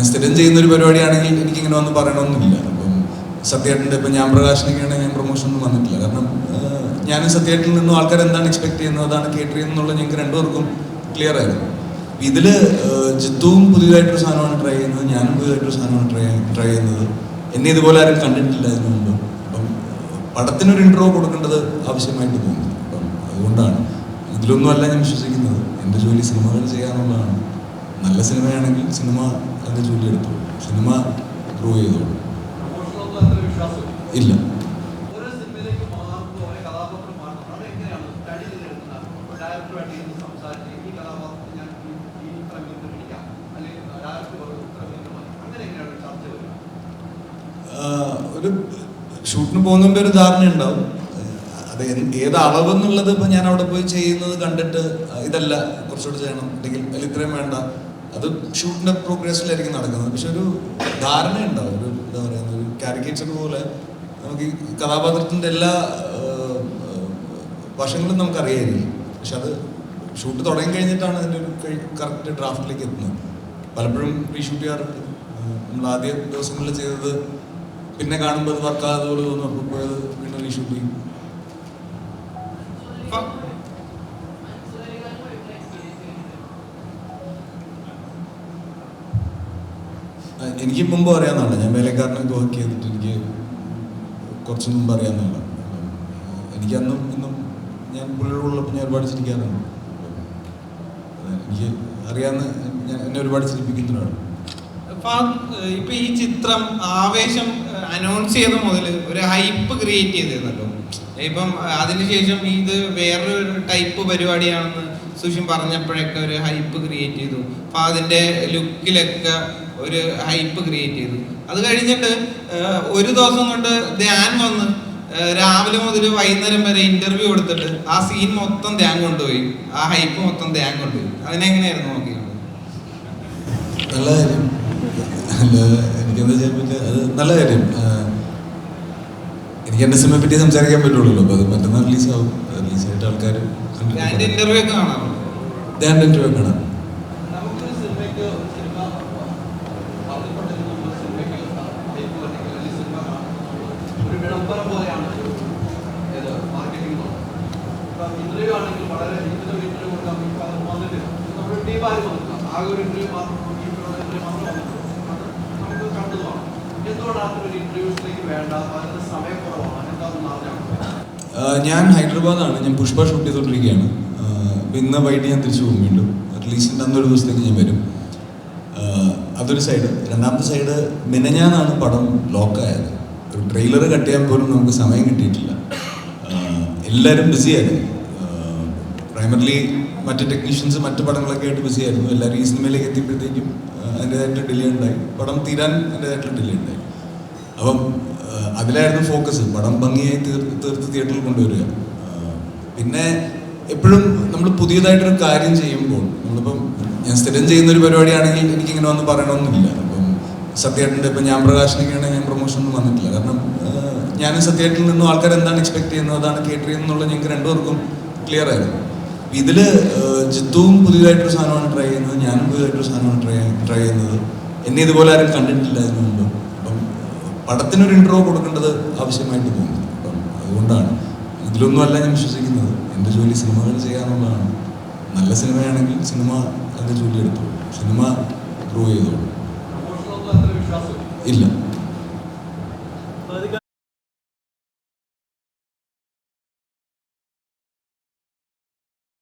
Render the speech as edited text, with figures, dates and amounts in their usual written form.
സ്ഥിരം ചെയ്യുന്നൊരു പരിപാടിയാണെങ്കിൽ എനിക്കിങ്ങനെ വന്ന് പറയണമെന്നില്ല. അപ്പം സത്യേട്ടൻ്റെ ഇപ്പം ഞാൻ പ്രകാശനൊക്കെയാണെങ്കിൽ ഞാൻ പ്രൊമോഷനൊന്നും വന്നിട്ടില്ല. കാരണം ഞാനും സത്യേട്ടനിൽ നിന്നും ആൾക്കാർ എന്താണ് എക്സ്പെക്ട് ചെയ്യുന്നത്, അതാണ് കേട്ടർ ചെയ്യുന്നത് ഞങ്ങൾക്ക് രണ്ടുപേർക്കും ക്ലിയർ ആയിരുന്നു. ഇതിൽ ജിത്തുവും പുതിയതായിട്ടൊരു സാധനമാണ് ട്രൈ ചെയ്യുന്നത്, ഞാനും പുതിയതായിട്ടൊരു സാധനമാണ് ട്രൈ ചെയ്യുന്നത്. എന്നെ ഇതുപോലെ ആരും കണ്ടിട്ടില്ല ഇതിനു മുമ്പ്. അപ്പം പടത്തിനൊരു ഇൻട്രോ കൊടുക്കേണ്ടത് ആവശ്യമായിട്ട് തോന്നുന്നു. അപ്പം അതുകൊണ്ടാണ് ഇതിലൊന്നുമല്ല ഞാൻ വിശ്വസിക്കുന്നത്. എൻ്റെ ജോലി സിനിമകൾ ചെയ്യാന്നുള്ളതാണ്. നല്ല സിനിമയാണെങ്കിൽ സിനിമ അതിൻ്റെ ജോലി എടുത്തു, സിനിമ പ്രൂവ് ചെയ്തോളൂ. ഇല്ല. ഒരു ഷൂട്ടിന് പോകുന്നതിൻ്റെ ഒരു ധാരണ ഉണ്ടാവും. അത് ഏത് അളവെന്നുള്ളത് ഇപ്പം ഞാൻ അവിടെ പോയി ചെയ്യുന്നത് കണ്ടിട്ട് ഇതല്ല കുറച്ചുകൂടി ചെയ്യണം, അല്ലെങ്കിൽ അതിൽ ഇത്രയും വേണ്ട, അത് ഷൂട്ടിൻ്റെ പ്രോഗ്രസ്സിലായിരിക്കും നടക്കുന്നത്. പക്ഷെ ഒരു ധാരണ ഉണ്ടാവും. ഒരു എന്താ പറയുക, ഒരു കാരിക്കേച്ചർ പോലെ നമുക്ക് ഈ കഥാപാത്രത്തിൻ്റെ എല്ലാ വശങ്ങളും നമുക്കറിയായിരിക്കും. പക്ഷെ അത് ഷൂട്ട് തുടങ്ങി കഴിഞ്ഞിട്ടാണ് അതിൻ്റെ ഒരു കറക്റ്റ് ഡ്രാഫ്റ്റിലേക്ക് എത്തുന്നത്. പലപ്പോഴും റീഷൂട്ട് ചെയ്യാറുണ്ട്. നമ്മൾ ആദ്യ ദിവസങ്ങളിൽ ചെയ്തത് പിന്നെ കാണുമ്പോൾ അത് വർക്കാതെ പോലെ തോന്നും. അപ്പോൾ വീണ്ടും റീഷൂട്ട് ചെയ്യും. എനിക്ക് മുമ്പ് അറിയാവുന്നതാണ്. ഞാൻ വേലക്കാരനൊക്കെ വർക്ക് ചെയ്തിട്ട് എനിക്ക് കുറച്ച് മുമ്പ് അറിയാവുന്നതാണ്. എനിക്ക് അന്നും ഇന്നും ഞാൻ പുള്ളിയോടുള്ളപ്പോൾ ഞാൻ ഒരുപാട് ചിരിക്കാറുണ്ട്. എനിക്ക് അറിയാവുന്ന എന്നെ ഒരുപാട് ചിരിപ്പിക്കുന്നതാണ്. ഇപ്പൊ ഈ ചിത്രം ആവേശം അനൗൺസ് ചെയ്ത മുതൽ ഒരു ഹൈപ്പ് ക്രിയേറ്റ് ചെയ്തിരുന്നല്ലോ. ഇപ്പം അതിനുശേഷം ഇത് വേറൊരു ടൈപ്പ് പരിപാടിയാണെന്ന് സുഷിൻ പറഞ്ഞപ്പോഴൊക്കെ ഒരു ഹൈപ്പ് ക്രിയേറ്റ് ചെയ്തു. അപ്പൊ അതിന്റെ ലുക്കിലൊക്കെ ഒരു ഹൈപ്പ് ക്രിയേറ്റ് ചെയ്തു. അത് കഴിഞ്ഞിട്ട് ഒരു ദിവസം കൊണ്ട് ധ്യാൻ വന്ന് രാവിലെ മുതൽ വൈകുന്നേരം വരെ ഇന്റർവ്യൂ കൊടുത്തിട്ട് ആ സീൻ മൊത്തം ധ്യാൻ കൊണ്ടുപോയി, ആ ഹൈപ്പ് മൊത്തം ധ്യാൻ കൊണ്ടുപോയി. അതിനെങ്ങനെയായിരുന്നു നോക്കിയത്? നല്ല കാര്യം. എനിക്കെന്താ ചെയ്യാൻ പറ്റുക? അത് നല്ല കാര്യം. എനിക്ക് എൻ്റെ സിനിമയെ പറ്റി സംസാരിക്കാൻ പറ്റുള്ളൂ. അപ്പോൾ അത് മറ്റന്നാൾ റിലീസാവും. റിലീസായിട്ട് ആൾക്കാർ ഇന്റർവ്യൂ ഒക്കെ കാണാം. ധ്യാൻ്റെ ഇന്റർവ്യൂ കാണാം. ഞാൻ ഹൈദരാബാദാണ്. ഞാൻ പുഷ്പ ഷൂട്ട് ചെയ്തുകൊണ്ടിരിക്കുകയാണ്. അപ്പം ഇന്ന് വൈകിട്ട് ഞാൻ തിരിച്ചു പോകും. വീണ്ടും റിലീസിൻ്റെ അന്നൊരു ദിവസത്തേക്ക് ഞാൻ വരും. അതൊരു സൈഡ്. രണ്ടാമത്തെ സൈഡ്, മിനഞ്ഞാന്നാണ് പടം ലോക്കായത്. ഒരു ട്രെയിലർ കട്ട് ചെയ്യാൻ പോലും നമുക്ക് സമയം കിട്ടിയിട്ടില്ല. എല്ലാവരും ബിസിയായിരുന്നു. പ്രൈമറിലി മറ്റ് ടെക്നീഷ്യൻസ് മറ്റ് പടങ്ങളൊക്കെ ആയിട്ട് ബിസിയായിരുന്നു. എല്ലാവരും ഈ സിനിമയിലേക്ക് എത്തിയപ്പോഴത്തേക്കും അതിൻ്റെതായിട്ട് ഡിലേ ഉണ്ടായി. പടം തീരാൻ അതിൻ്റെതായിട്ട് ഡിലേ ഉണ്ടായി. അപ്പം അതിലായിരുന്നു ഫോക്കസ്. പടം ഭംഗിയായി തീർത്ത് തിയേറ്ററിൽ കൊണ്ടുവരിക. പിന്നെ എപ്പോഴും നമ്മൾ പുതിയതായിട്ടൊരു കാര്യം ചെയ്യുമ്പോൾ, നമ്മളിപ്പം ഞാൻ സ്ഥിരം ചെയ്യുന്നൊരു പരിപാടിയാണെങ്കിൽ എനിക്കിങ്ങനെ വന്ന് പറയണമെന്നില്ല. അപ്പം സത്യേട്ടൻ്റെ ഇപ്പം ഞാൻ പ്രകാശനൊക്കെയാണെങ്കിൽ ഞാൻ പ്രൊമോഷനൊന്നും വന്നിട്ടില്ല. കാരണം ഞാനും സത്യേട്ടനിൽ നിന്നും ആൾക്കാർ എന്താണ് എക്സ്പെക്ട് ചെയ്യുന്നത്, അതാണ് കേട്ടർ ചെയ്യുന്നത് ഞങ്ങൾക്ക് രണ്ടുപേർക്കും ക്ലിയർ ആയിരുന്നു. ഇതിൽ ജിത്തുവും പുതിയതായിട്ടൊരു സാധനമാണ് ട്രൈ ചെയ്യുന്നത്, ഞാനും പുതിയതായിട്ടൊരു സാധനമാണ് ട്രൈ ചെയ്യുന്നത്. എന്നെ ഇതുപോലെ ആരും കണ്ടിട്ടില്ല ഇതിനു മുമ്പ്. അപ്പം പടത്തിനൊരു ഇൻട്രോ കൊടുക്കേണ്ടത് ആവശ്യമായിട്ട് തോന്നുന്നു. അപ്പം അതുകൊണ്ടാണ് ഇതിലൊന്നുമല്ല ഞാൻ വിശ്വസിക്കുന്നത്. എൻ്റെ ജോലി സിനിമകൾ ചെയ്യാന്നുള്ളതാണ്. നല്ല സിനിമയാണെങ്കിൽ സിനിമ അതിൻ്റെ ജോലി എടുത്തു, സിനിമ പ്രൂവ് ചെയ്തോളൂ. ഇല്ല.